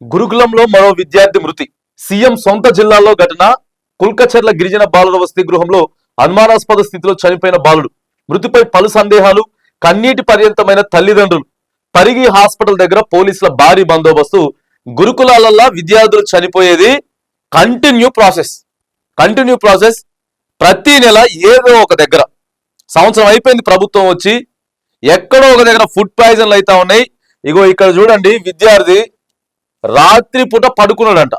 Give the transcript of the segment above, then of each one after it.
గురుకులంలో మరో విద్యార్థి మృతి. సీఎం సొంత జిల్లాలో ఘటన. కుల్కచర్ల గిరిజన బాలుర వసతి గృహంలో అనుమానాస్పద స్థితిలో చనిపోయిన బాలుడు. మృతిపై పలు సందేహాలు. కన్నీటి పర్యంతమైన తల్లిదండ్రులు. పరిగి హాస్పిటల్ దగ్గర పోలీసుల భారీ బందోబస్తు. గురుకులాలల్లో విద్యార్థులు చనిపోయేది కంటిన్యూ ప్రాసెస్. ప్రతి నెల ఏదో ఒక దగ్గర, సంవత్సరం అయిపోయింది ప్రభుత్వం వచ్చి, ఎక్కడో ఒక దగ్గర ఫుడ్ పాయిజన్లు అయితే ఉన్నాయి. ఇగో ఇక్కడ చూడండి, విద్యార్థి రాత్రి పూట పడుకున్నాడంట,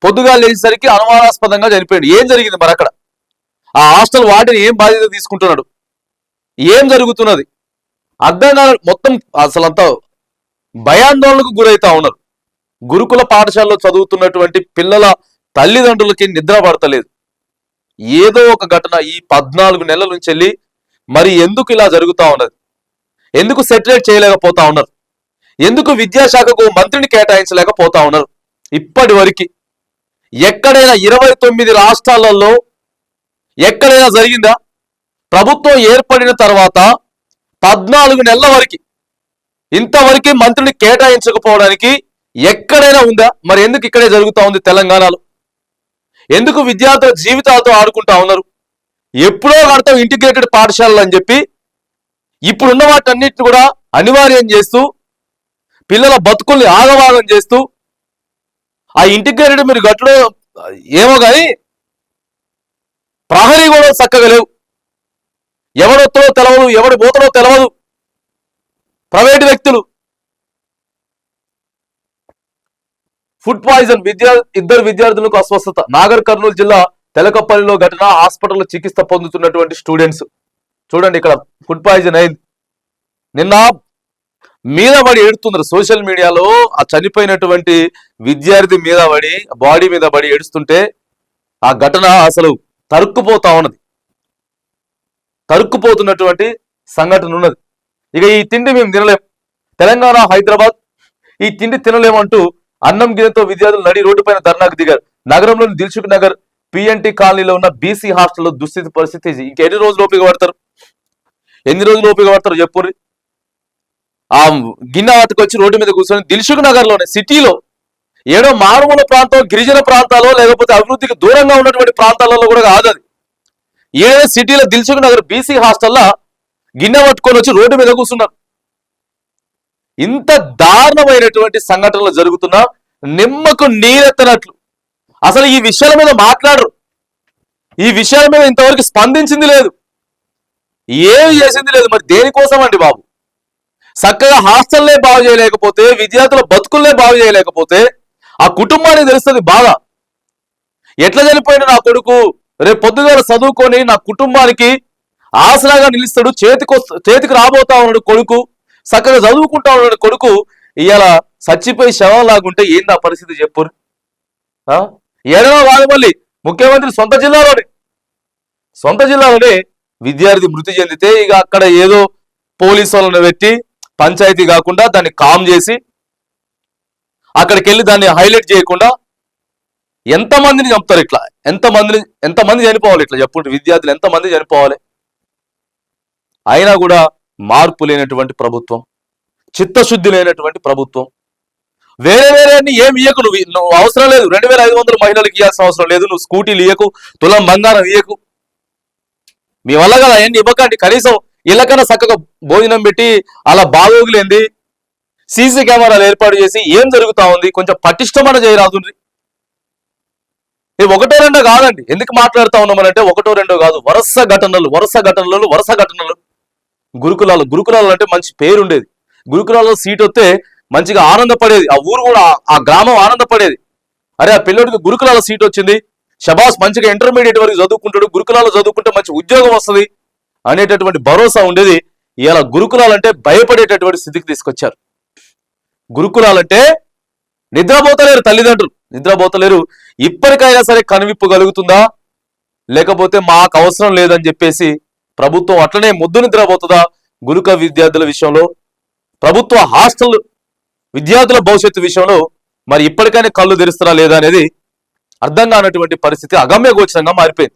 పొద్దుగా లేచేసరికి అనుమానాస్పదంగా చనిపోయాడు. ఏం జరిగింది మరి అక్కడ? ఆ హాస్టల్ వాటిని ఏం బాధ్యత తీసుకుంటున్నాడు? ఏం జరుగుతున్నది అర్థం కాదు. మొత్తం అసలంతా భయాందోళనకు గురైతా ఉన్నారు. గురుకుల పాఠశాలలో చదువుతున్నటువంటి పిల్లల తల్లిదండ్రులకి నిద్ర పడతలేదు. ఏదో ఒక ఘటన ఈ 14 నెలల నుంచి వెళ్ళి మరి ఎందుకు ఇలా జరుగుతా ఉన్నది? ఎందుకు సెటిలేట్ చేయలేకపోతా ఉన్నారు? ఎందుకు విద్యాశాఖకు మంత్రిని కేటాయించలేకపోతా ఉన్నారు? ఇప్పటి వరకు ఎక్కడైనా 29 రాష్ట్రాలలో ఎక్కడైనా జరిగిందా? ప్రభుత్వం ఏర్పడిన తర్వాత 14 నెలల వరకు ఇంతవరకు మంత్రిని కేటాయించకపోవడానికి ఎక్కడైనా ఉందా? మరి ఎందుకు ఇక్కడే జరుగుతూ ఉంది తెలంగాణలో? ఎందుకు విద్యార్థుల జీవితాలతో ఆడుకుంటా ఉన్నారు? ఎప్పుడో కడతాం ఇంటిగ్రేటెడ్ పాఠశాలలు అని చెప్పి ఇప్పుడున్న వాటన్నిటిని కూడా అనివార్యం చేస్తూ, పిల్లల బతుకుల్ని ఆగవాగం చేస్తూ, ఆ ఇంటిగ్రేటెడ్ మీరు గట్లో ఏమో కానీ ప్రహరీ కూడా చక్కగా లేవు. ఎవడొత్తో తెలవదు, ఎవడి పోతడో తెలవదు. ప్రైవేటు వ్యక్తులు. ఫుడ్ పాయిజన్, ఇద్దరు విద్యార్థులకు అస్వస్థత. నాగర్ కర్నూలు జిల్లా తెలకపల్లిలో ఘటన. హాస్పిటల్లో చికిత్స పొందుతున్నటువంటి స్టూడెంట్స్. చూడండి, ఇక్కడ ఫుడ్ పాయిజన్ అయింది. నిన్న మీద పడి ఏడుతున్నారు సోషల్ మీడియాలో. ఆ చనిపోయినటువంటి విద్యార్థి మీద పడి, బాడీ మీద పడి ఏడుస్తుంటే ఆ ఘటన అసలు తరుక్కుపోతా ఉన్నది. తరుక్కుపోతున్నటువంటి సంఘటన ఉన్నది. ఇక ఈ తిండి మేము తినలేం, తెలంగాణ హైదరాబాద్ ఈ తిండి తినలేమంటూ అన్నం గిన్నెతో విద్యార్థులు నడి రోడ్డు పైన ధర్నాకు దిగారు. నగరంలోని దిల్సుఖ్ నగర్ పిఎన్టీ కాలనీలో ఉన్న బీసీ హాస్టల్లో దుస్థితి పరిస్థితి. ఇంకెన్ని రోజులు ఓపిక పడతారు? ఎన్ని రోజులు ఓపిక పడతారు చెప్పుర్రి? ఆ గిన్నె వాటికొచ్చి రోడ్డు మీద కూర్చొని దిల్సుఖ్ నగర్ లోనే సిటీలో ఏడో మారుమూల ప్రాంతం, గిరిజన ప్రాంతాల్లో, లేకపోతే అభివృద్ధికి దూరంగా ఉన్నటువంటి ప్రాంతాలలో కూడా కాదు అది. ఏదో సిటీలో దిల్సుఖ్ నగర్ బీసీ హాస్టల్లో గిన్నె పట్టుకొని వచ్చి రోడ్డు మీద కూర్చున్నారు. ఇంత దారుణమైనటువంటి సంఘటనలు జరుగుతున్నా నిమ్మకు నీరెత్తనట్లు. అసలు ఈ విషయాల మీద మాట్లాడరు. ఈ విషయాల మీద ఇంతవరకు స్పందించింది లేదు, ఏమి చేసింది లేదు. మరి దేనికోసం అండి బాబు? చక్కగా హాస్టల్లే బాగు చేయలేకపోతే, విద్యార్థుల బతుకుల్లే బాగు చేయలేకపోతే ఆ కుటుంబానికి తెలుస్తుంది బాగా. ఎట్లా చనిపోయిన నా కొడుకు రేపు పొద్దుగాల చదువుకొని నా కుటుంబానికి ఆసరాగా నిలుస్తాడు, చేతికి రాబోతా ఉన్నాడు కొడుకు, చక్కగా చదువుకుంటా ఉన్నాడు కొడుకు, ఇవాళ చచ్చిపోయి శవం లాగుంటే ఏంది ఆ పరిస్థితి చెప్పురు? ఏడవ కాదు, మళ్ళీ ముఖ్యమంత్రి సొంత జిల్లాలోనే విద్యార్థి మృతి చెందితే ఇక అక్కడ ఏదో పోలీసు వాళ్ళని పెట్టి పంచాయతీ కాకుండా దాన్ని కామ్ చేసి అక్కడికి వెళ్ళి దాన్ని హైలైట్ చేయకుండా ఎంతమందిని చంపుతారు ఇట్లా? ఎంతమంది చనిపోవాలి ఇట్లా చెప్పుంటే? విద్యార్థులు ఎంతమంది చనిపోవాలి? అయినా కూడా మార్పు లేనటువంటి ప్రభుత్వం, చిత్తశుద్ధి లేనటువంటి ప్రభుత్వం. వేరే ఏమి ఇయ్యకు, నువ్వు అవసరం లేదు. 2500 మహిళలకు ఇవ్వాల్సిన అవసరం లేదు. నువ్వు స్కూటీలు ఇయ్యకు, తులం బంగారం ఇయ్యకు. మీ వల్ల కదా అవన్నీ ఇవ్వకండి. కనీసం ఇళ్ళకన్నా చక్కగా భోజనం పెట్టి అలా బాగోగులేంది సీసీ కెమెరాలు ఏర్పాటు చేసి ఏం జరుగుతా ఉంది కొంచెం పటిష్టమైన చేయరాదు. ఇది ఒకటో రెండో కాదండి. ఎందుకు మాట్లాడుతూ ఉన్నామనంటే ఒకటో రెండో కాదు, వరుస ఘటనలు. గురుకులాలు అంటే మంచి పేరుండేది. గురుకులాల్లో సీట్ వస్తే మంచిగా ఆనందపడేది ఆ ఊరు కూడా, ఆ గ్రామం ఆనందపడేది. అరే ఆ పిల్లడికి గురుకులాల సీట్ వచ్చింది, షబాస్, మంచిగా ఇంటర్మీడియట్ వరకు చదువుకుంటాడు, గురుకులాల్లో చదువుకుంటే మంచి ఉద్యోగం వస్తుంది అనేటటువంటి భరోసా ఉండేది. ఇలా గురుకులాలంటే భయపడేటటువంటి స్థితికి తీసుకొచ్చారు. గురుకులాలంటే నిద్రపోతలేరు తల్లిదండ్రులు, నిద్రపోతలేరు. ఇప్పటికైనా సరే కనువిప్పు కలుగుతుందా? లేకపోతే మాకు అవసరం లేదని చెప్పేసి ప్రభుత్వం అట్లనే ముద్దు నిద్రపోతుందా? గురుకుల విద్యార్థుల విషయంలో, ప్రభుత్వ హాస్టల్ విద్యార్థుల భవిష్యత్తు విషయంలో మరి ఇప్పటికైనా కళ్ళు తెరుస్తారా లేదా అనేది అర్థం కానటువంటి పరిస్థితి అగమ్య గోచరంగా మారిపోయింది.